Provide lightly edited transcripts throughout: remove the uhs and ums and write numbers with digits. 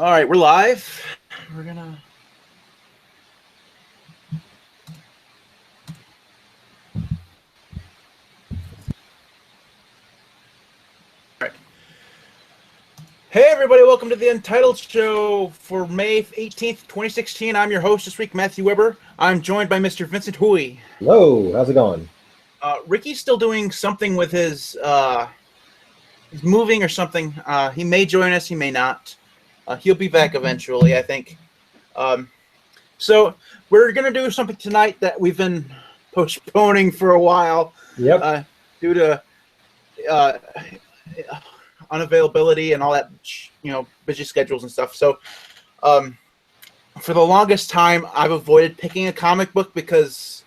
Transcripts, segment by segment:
All right, we're live. We're gonna. All right. Hey, everybody! Welcome to the Untitled Show for May 18th, 2016. I'm your host this week, Matthew Weber. I'm joined by Mr. Vincent Hui. Hello, how's it going? Ricky's still doing something with his. He's moving or something. He may join us. He may not. He'll be back eventually, I think. So we're gonna do something tonight that we've been postponing for a while. Yep. Due to unavailability and all that, busy schedules and stuff. So, for the longest time, I've avoided picking a comic book because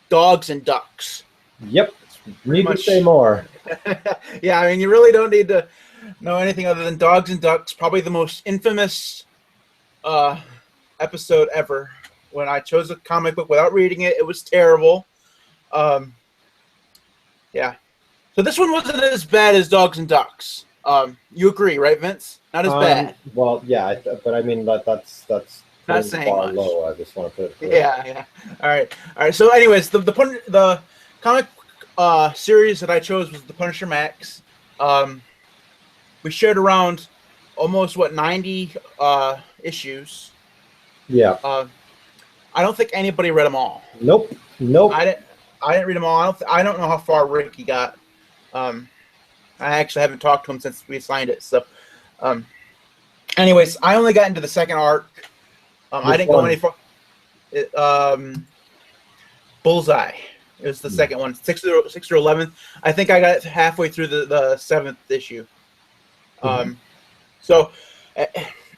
dogs and ducks. Yep. Need to say more. Yeah, I mean, you really don't need to know anything other than dogs and ducks. Probably the most infamous episode ever. When I chose a comic book without reading it, it was terrible. Yeah. So this one wasn't as bad as Dogs and Ducks. You agree, right, Vince? Not as bad. Well, yeah, but I mean that's not saying much. Low. I just want to put it clear. Yeah. All right. So, anyways, the comic series that I chose was The Punisher Max. We shared around almost 90 issues. Yeah. I don't think anybody read them all. Nope. I didn't read them all. I don't know how far Ricky got. I actually haven't talked to him since we signed it. So, anyways, I only got into the second arc. I didn't go any far. Bullseye. It was the second one, 6 through 11th. I think I got halfway through the 7th issue. So,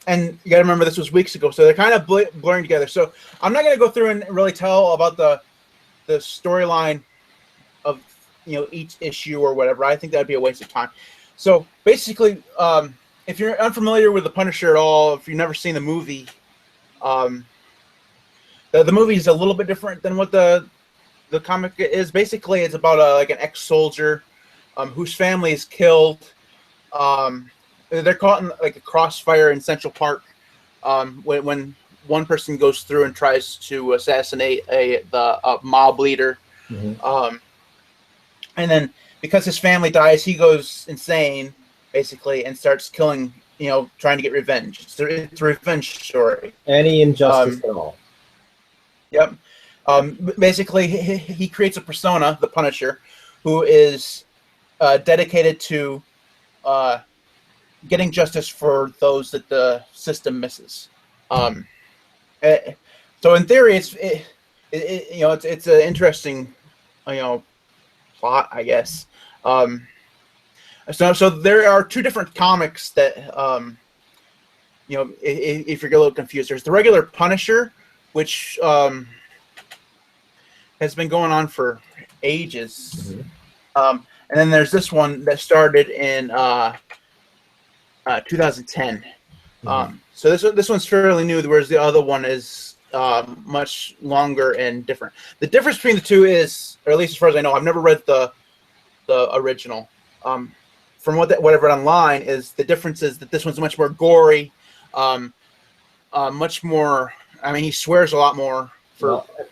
and you got to remember this was weeks ago, so they're kind of blurring together. So I'm not going to go through and really tell about the storyline of each issue or whatever. I think that'd be a waste of time. So basically, if you're unfamiliar with the Punisher at all, if you've never seen the movie, the movie is a little bit different than what the comic is. Basically, it's about an ex-soldier whose family is killed. They're caught in a crossfire in Central Park when one person goes through and tries to assassinate the mob leader. And then because his family dies, he goes insane, basically, and starts killing, trying to get revenge. It's a revenge story. Any injustice at all. Yep. Basically, he creates a persona, the Punisher, who is dedicated to getting justice for those that the system misses. So in theory, it's an interesting, plot, I guess. So there are two different comics that, if you're a little confused, there's the regular Punisher, which has been going on for ages. And then there's this one that started in 2010. So this one's fairly new, whereas the other one is much longer and different. The difference between the two is, or at least as far as I know, I've never read the original. From what I've read online, is the difference is that this one's much more gory, much more. I mean, he swears a lot more.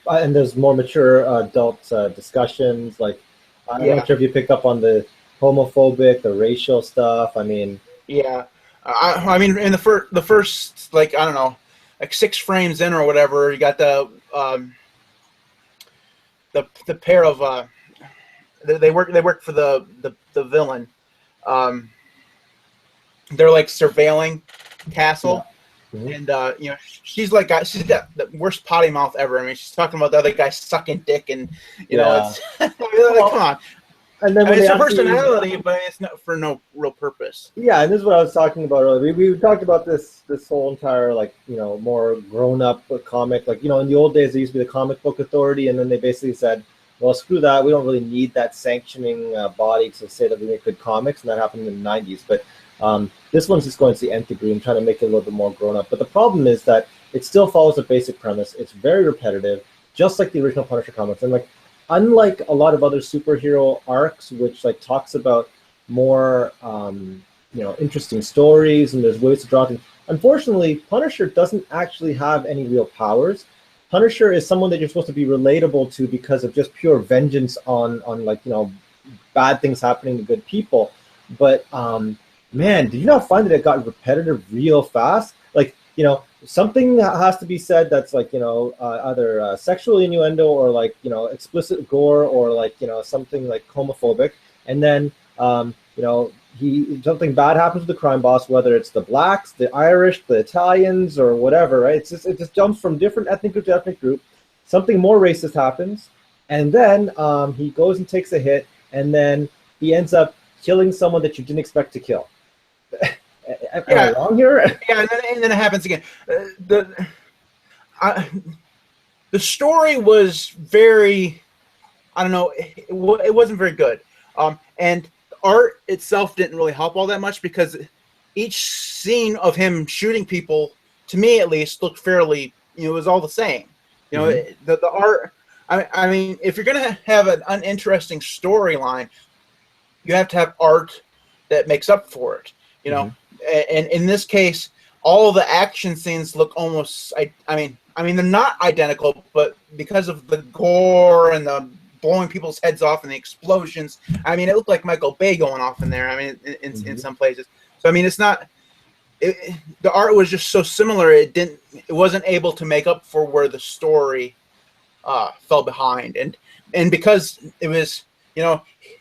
And there's more mature adult discussions. I'm not sure if you picked up on the homophobic, the racial stuff. I mean, yeah. I mean, in the first, I don't know, 6 frames in or whatever, you got the pair of they work for the villain. They're surveilling Castle, and she's got the worst potty mouth ever. I mean, she's talking about the other guy sucking dick, and it's come on. And then it's a personality, but it's not for no real purpose. Yeah, and this is what I was talking about earlier. We talked about this whole entire more grown up comic. In the old days, there used to be the Comic Book Authority, and then they basically said, well, screw that. We don't really need that sanctioning body to say that we make good comics, and that happened in the 90s. But this one's just going to the nth degree and trying to make it a little bit more grown up. But the problem is that it still follows a basic premise. It's very repetitive, just like the original Punisher comics. And unlike a lot of other superhero arcs, which talks about more interesting stories, and there's ways to draw things. Unfortunately, Punisher doesn't actually have any real powers. Punisher is someone that you're supposed to be relatable to because of just pure vengeance on like bad things happening to good people. But man, did you not find that it got repetitive real fast? Like something has to be said that's like either sexual innuendo or like explicit gore or like something like homophobic, and then something bad happens to the crime boss, whether it's the blacks, the Irish, the Italians, or whatever, right? It just jumps from different ethnic group to ethnic group. Something more racist happens, and then he goes and takes a hit, and then he ends up killing someone that you didn't expect to kill. Am I wrong here? Yeah, and then it happens again. The story was very, I don't know, it wasn't very good. And art itself didn't really help all that much because each scene of him shooting people, to me at least, looked fairly, it was all the same. The art, I mean, if you're going to have an uninteresting storyline, you have to have art that makes up for it, And in this case, all the action scenes look almost, I mean, they're not identical, but because of the gore and the blowing people's heads off and the explosions, I mean, it looked like Michael Bay going off in there. I mean, in some places. So, I mean, it's not, the art was just so similar. It wasn't able to make up for where the story fell behind. And because it was,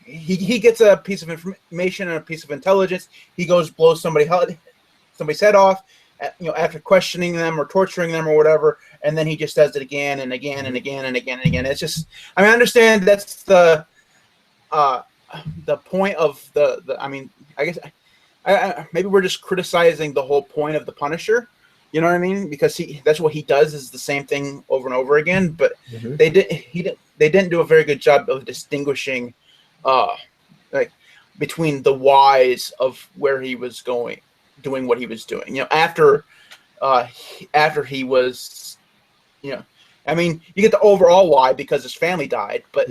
he gets a piece of information and a piece of intelligence. He goes, blows somebody's head off, after questioning them or torturing them or whatever, and then he just does it again and again and again and again and again. It's just, I mean, I understand that's the point of the. I mean, I guess maybe we're just criticizing the whole point of the Punisher. You know what I mean? Because that's what he does, is the same thing over and over again. But they didn't do a very good job of distinguishing, like, between the whys of where he was going, doing what he was doing. After he was, I mean, you get the overall why because his family died, but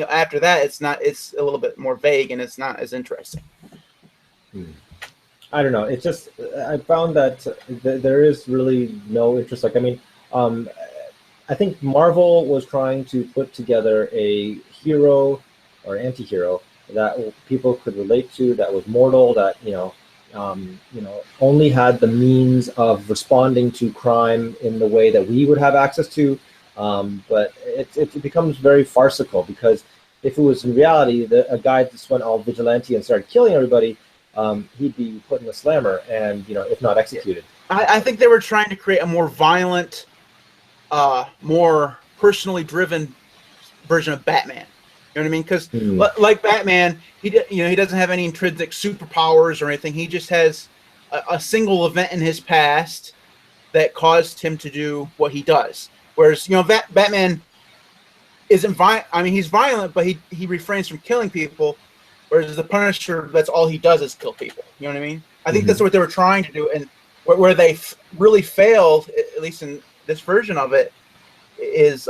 after that, it's a little bit more vague and it's not as interesting. I don't know. It's just, I found that there is really no interest. Like, I mean, I think Marvel was trying to put together a hero or anti-hero that people could relate to, that was mortal, that only had the means of responding to crime in the way that we would have access to. But it becomes very farcical, because if it was in reality a guy just went all vigilante and started killing everybody, he'd be put in the slammer and if not executed. I think they were trying to create a more violent, more personally driven version of Batman. You know what I mean? Because like Batman, he doesn't have any intrinsic superpowers or anything. He just has a single event in his past that caused him to do what he does. Whereas Batman isn't violent. I mean, he's violent, but he refrains from killing people. Whereas the Punisher, that's all he does is kill people. You know what I mean? I think that's what they were trying to do, and where they really failed, at least in this version of it, is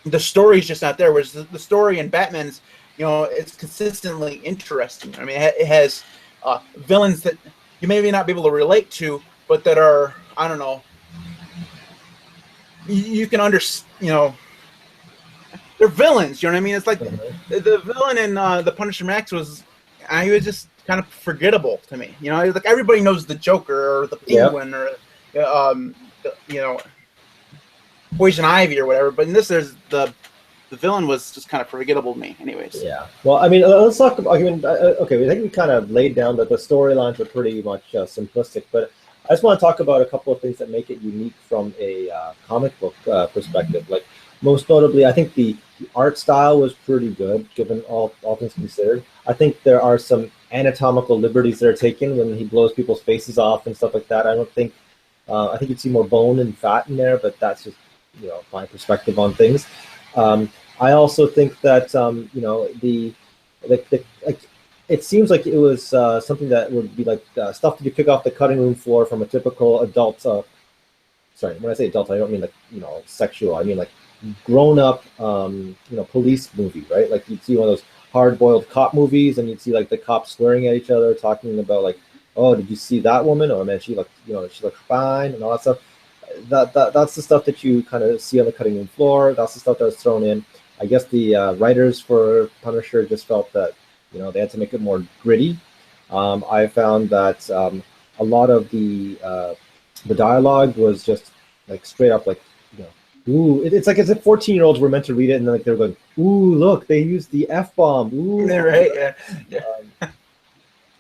the story's just not there. Whereas the story in Batman's, it's consistently interesting. I mean, it has villains that you may not be able to relate to, but that are, I don't know, you can understand, they're villains. You know what I mean? It's like the villain in the Punisher Max was, he was just kind of forgettable to me. Like everybody knows the Joker or the Penguin or Poison Ivy or whatever, but in this, there's the villain was just kind of forgettable to me, anyways. Yeah. Well, I mean, let's talk about. I mean, okay, I think we kind of laid down that the storylines are pretty much simplistic, but I just want to talk about a couple of things that make it unique from a comic book perspective. Like, most notably, I think the art style was pretty good, given all things considered. I think there are some anatomical liberties that are taken when he blows people's faces off and stuff like that. I don't think. I think you'd see more bone and fat in there, but that's just my perspective on things. I also think that it seems like it was something that would be like stuff that you pick off the cutting room floor from a typical adult. Sorry, when I say adult, I don't mean like sexual. I mean like grown up, police movie, right? Like you'd see one of those hard-boiled cop movies, and you'd see like the cops swearing at each other, talking about like, "Oh, did you see that woman? Oh man, she looked, she looked fine," and all that stuff. That's the stuff that you kind of see on the cutting room floor. That's the stuff that was thrown in. I guess the writers for Punisher just felt that they had to make it more gritty. I found that a lot of the dialogue was just like straight up like ooh, it's like as if 14-year-olds were meant to read it, and then like they're going, ooh, look, they used the F-bomb. Ooh, right, yeah.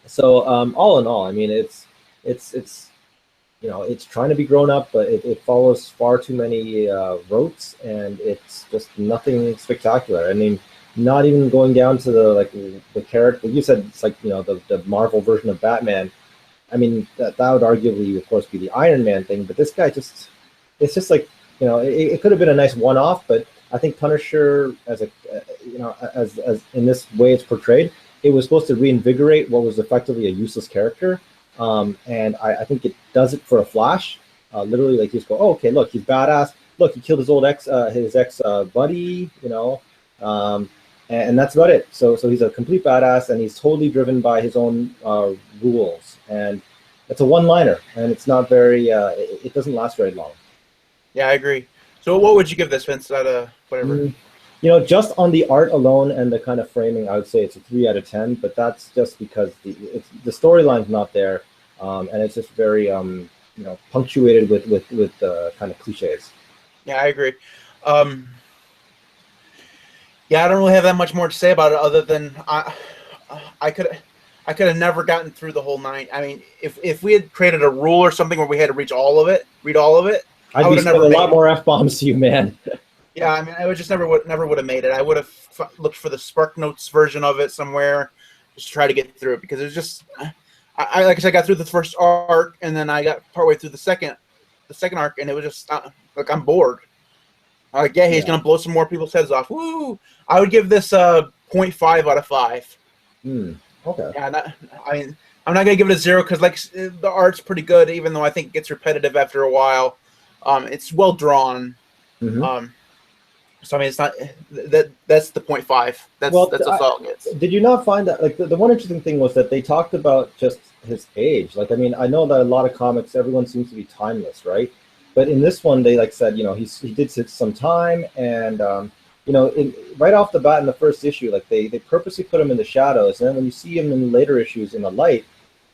So all in all, I mean, it's it's trying to be grown up, but it follows far too many rotes, and it's just nothing spectacular. I mean, not even going down to the character. You said it's like the Marvel version of Batman. I mean, that would arguably, of course, be the Iron Man thing, but this guy it's just like it could have been a nice one-off, but I think Punisher as a as in this way it's portrayed, it was supposed to reinvigorate what was effectively a useless character. And I think it does it for a flash. Literally, like you just go, oh, okay, look, he's badass. Look, he killed his old ex, buddy, and that's about it. So he's a complete badass, and he's totally driven by his own rules. And it's a one-liner, and it's not very. It doesn't last very long. Yeah, I agree. So, what would you give this, Vince? Out of whatever. Just on the art alone and the kind of framing, I would say it's a 3 out of 10. But that's just because the storyline's not there, and it's just very punctuated with kind of cliches. Yeah, I agree. Yeah, I don't really have that much more to say about it other than I could have never gotten through the whole 9. I mean, if we had created a rule or something where we had to read all of it, I'd be spending a lot more F-bombs to you, man. Yeah, I mean, I would just never would have made it. I would have looked for the Spark Notes version of it somewhere, just to try to get through it, because it was just, I like I said, I got through the first arc, and then I got partway through the second arc, and it was just like I'm bored. Like, yeah, he's gonna blow some more people's heads off. Woo! I would give this 0.5 out of 5. Okay. Yeah, I mean, I'm not gonna give it a 0 because like the art's pretty good, even though I think it gets repetitive after a while. It's well drawn. Mm-hmm. So I mean, it's not that's the 0.5. That's all it gets. Did you not find that like the one interesting thing was that they talked about just his age? Like, I mean, I know that a lot of comics, everyone seems to be timeless, right? But in this one, they like said, he did sit some time, and right off the bat in the first issue, like they purposely put him in the shadows, and then when you see him in later issues in the light,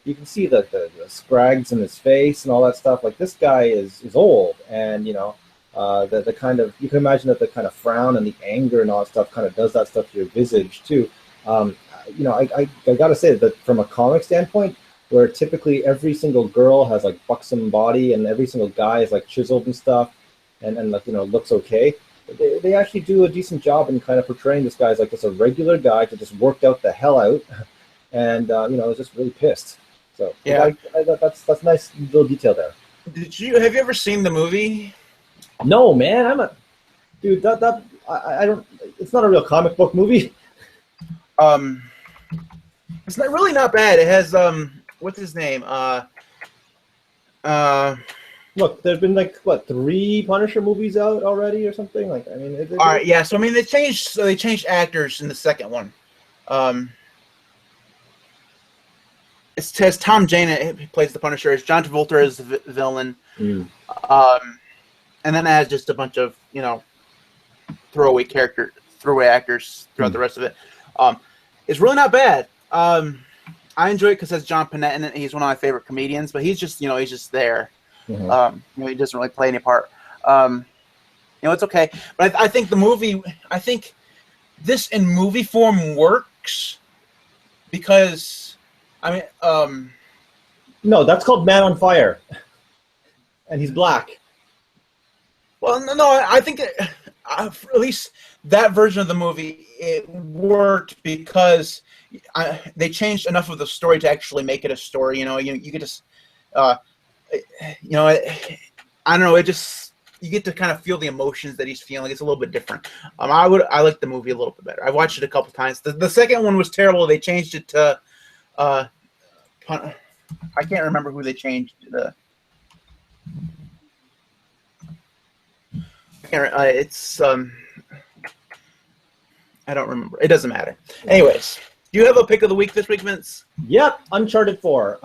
you can see the scrags in his face and all that stuff. Like, this guy is old, and the kind of, you can imagine that the kind of frown and the anger and all that stuff kind of does that stuff to your visage too. I gotta say that from a comic standpoint, where typically every single girl has like buxom body and every single guy is like chiseled and stuff, and like looks okay. They actually do a decent job in kind of portraying this guy as like just a regular guy that just worked out the hell out, and is just really pissed. So yeah, that's a nice little detail there. Have you ever seen the movie? No, man, I'm a dude. I don't. It's not a real comic book movie. It's not bad. It has what's his name? Look, there's been like 3 Punisher movies out already or something. Like, I mean, all right, yeah. So I mean, they changed actors in the second one. It has Tom Jane who plays the Punisher. It's John Travolta as the villain. And then it has just a bunch of throwaway actors throughout the rest of it. It's really not bad. I enjoy it because it has John Panette in it. He's one of my favorite comedians, but he's just he's just there. Mm-hmm. He doesn't really play any part. It's okay. But I think this in movie form works because no, that's called Man on Fire, and he's black. Well, no, I think at least that version of the movie, it worked because they changed enough of the story to actually make it a story. You could just, I don't know. It just, you get to kind of feel the emotions that he's feeling. It's a little bit different. I like the movie a little bit better. I watched it a couple times. The second one was terrible. They changed it to, I can't remember who they changed the. It's I don't remember. It doesn't matter. Anyways, do you have a pick of the week this week, Vince? Yep, Uncharted 4.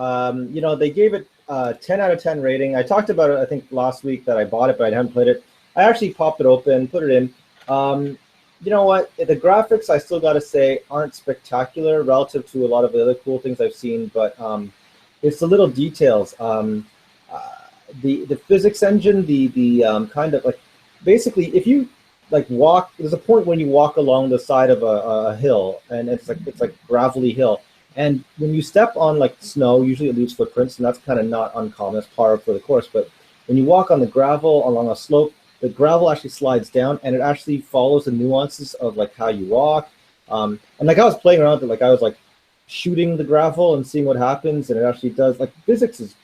They gave it a 10 out of 10 rating. I talked about it, I think, last week that I bought it, but I haven't played it. I actually popped it open, put it in. You know what? The graphics, I still got to say, aren't spectacular relative to a lot of the other cool things I've seen, but it's the little details. The physics engine, the kind of like, basically, if you like walk, there's a point when you walk along the side of a hill, and it's like gravelly hill, and when you step on like snow, usually it leaves footprints, and that's kind of not uncommon. That's par for the course. But when you walk on the gravel along a slope, the gravel actually slides down, and it actually follows the nuances of like how you walk. And like I was playing around with it, like I was like shooting the gravel and seeing what happens, and it actually does. Like physics is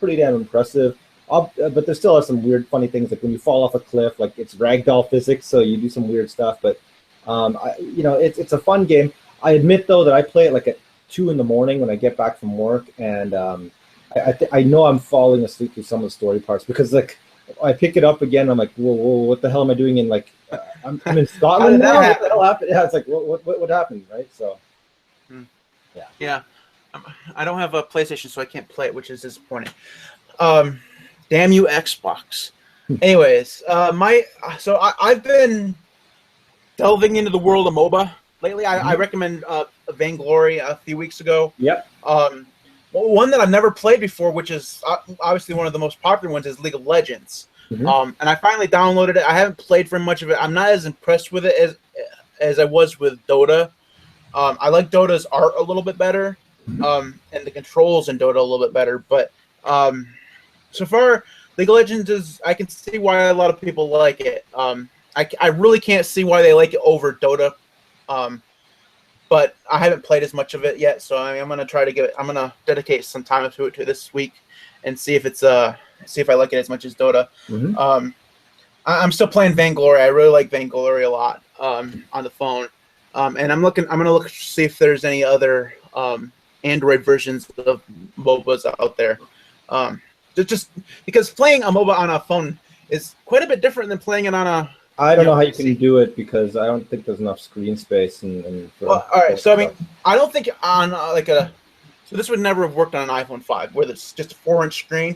pretty damn impressive. But there still are some weird, funny things, like when you fall off a cliff, like it's ragdoll physics, so you do some weird stuff. But it's a fun game. I admit though that I play it like at 2 a.m. when I get back from work, and I know I'm falling asleep through some of the story parts because like I pick it up again, I'm like, whoa, what the hell am I doing in like I'm in Scotland now? What the hell happened? Yeah, it's like what happened, right? So yeah. I don't have a PlayStation, so I can't play it, which is disappointing. Damn you, Xbox. Anyways, I've been delving into the world of MOBA lately. I recommend Vainglory a few weeks ago. Yep. One that I've never played before, which is obviously one of the most popular ones, is League of Legends. And I finally downloaded it. I haven't played very much of it. I'm not as impressed with it as I was with Dota. I like Dota's art a little bit better, and the controls in Dota a little bit better, but so far, League of Legends I can see why a lot of people like it. I really can't see why they like it over Dota, but I haven't played as much of it yet. So I'm gonna try to I'm gonna dedicate some time to it this week and see if I like it as much as Dota. I'm still playing Vainglory. I really like Vainglory a lot on the phone, and I'm gonna look to see if there's any other Android versions of MOBAs out there. Just because playing a MOBA on a phone is quite a bit different than playing it on a. I don't know how you can do it because I don't think there's enough screen space all right, so I mean, I don't think on so this would never have worked on an iPhone 5 where it's just a 4-inch screen.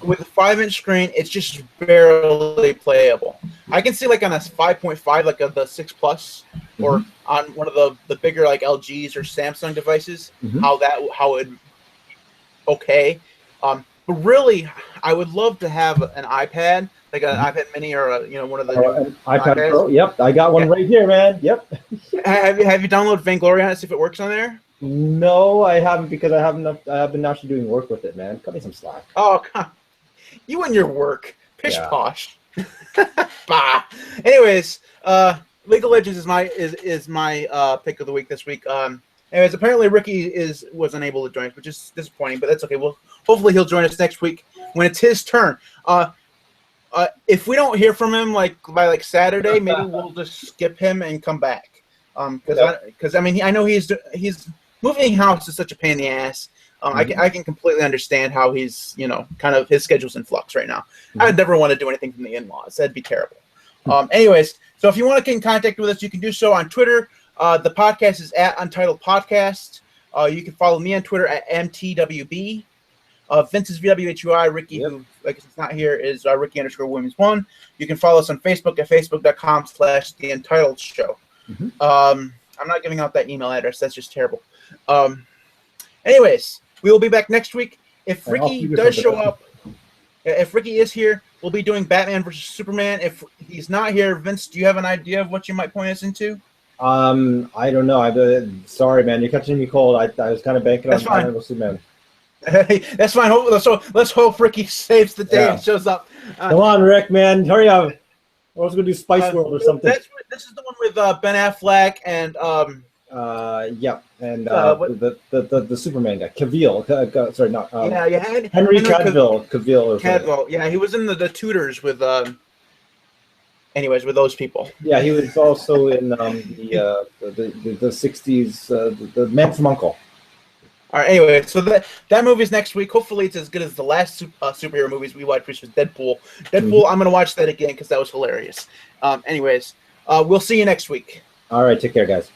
With a 5-inch screen, it's just barely playable. I can see like on a 5.5, like the 6 Plus, or on one of the bigger like LGs or Samsung devices, how it okay. But really, I would love to have an iPad, like an iPad Mini or one of the new iPad Pro. Yep, I got one right here, man. Yep. Have you downloaded Vainglory on it? See if it works on there. No, I haven't because I have been actually doing work with it, man. Cut me some slack. Oh, you and your work, pish posh. Bah. Anyways, League of Legends is my pick of the week this week. Anyways, apparently Ricky was unable to join us, which is disappointing, but that's okay. Well, hopefully he'll join us next week when it's his turn. If we don't hear from him by Saturday, maybe we'll just skip him and come back. Because I know he's moving house is such a pain in the ass. I can completely understand how he's kind of his schedule's in flux right now. I'd never want to do anything from the in-laws. That'd be terrible. Anyways, so if you want to get in contact with us, you can do so on Twitter. The podcast is at Untitled Podcast. You can follow me on Twitter at MTWB. Vince is VWHUI. Ricky, who is not here, is Ricky_Williams1. You can follow us on Facebook at facebook.com/The Untitled Show. I'm not giving out that email address. That's just terrible. Anyways, we will be back next week. If Ricky does show up, if Ricky is here, we'll be doing Batman versus Superman. If he's not here, Vince, do you have an idea of what you might point us into? I don't know. Sorry, man. You're catching me cold. I was kind of banking on Batman versus Superman. That's fine. So let's hope Ricky saves the day and shows up. Come on, Rick, man. Hurry up. We're also going to do Spice World or something. This is the one with Ben Affleck and the Superman guy, Cavill. Sorry, not Henry Cavill. Cavill. Yeah, he was in the Tudors with anyways, with those people. Yeah, he was also in the 60s, the Man from U.N.C.L.E. All right. Anyway, so that movie's next week. Hopefully, it's as good as the last superhero movies we watched, which was Deadpool. I'm gonna watch that again because that was hilarious. Anyways, we'll see you next week. All right, take care, guys.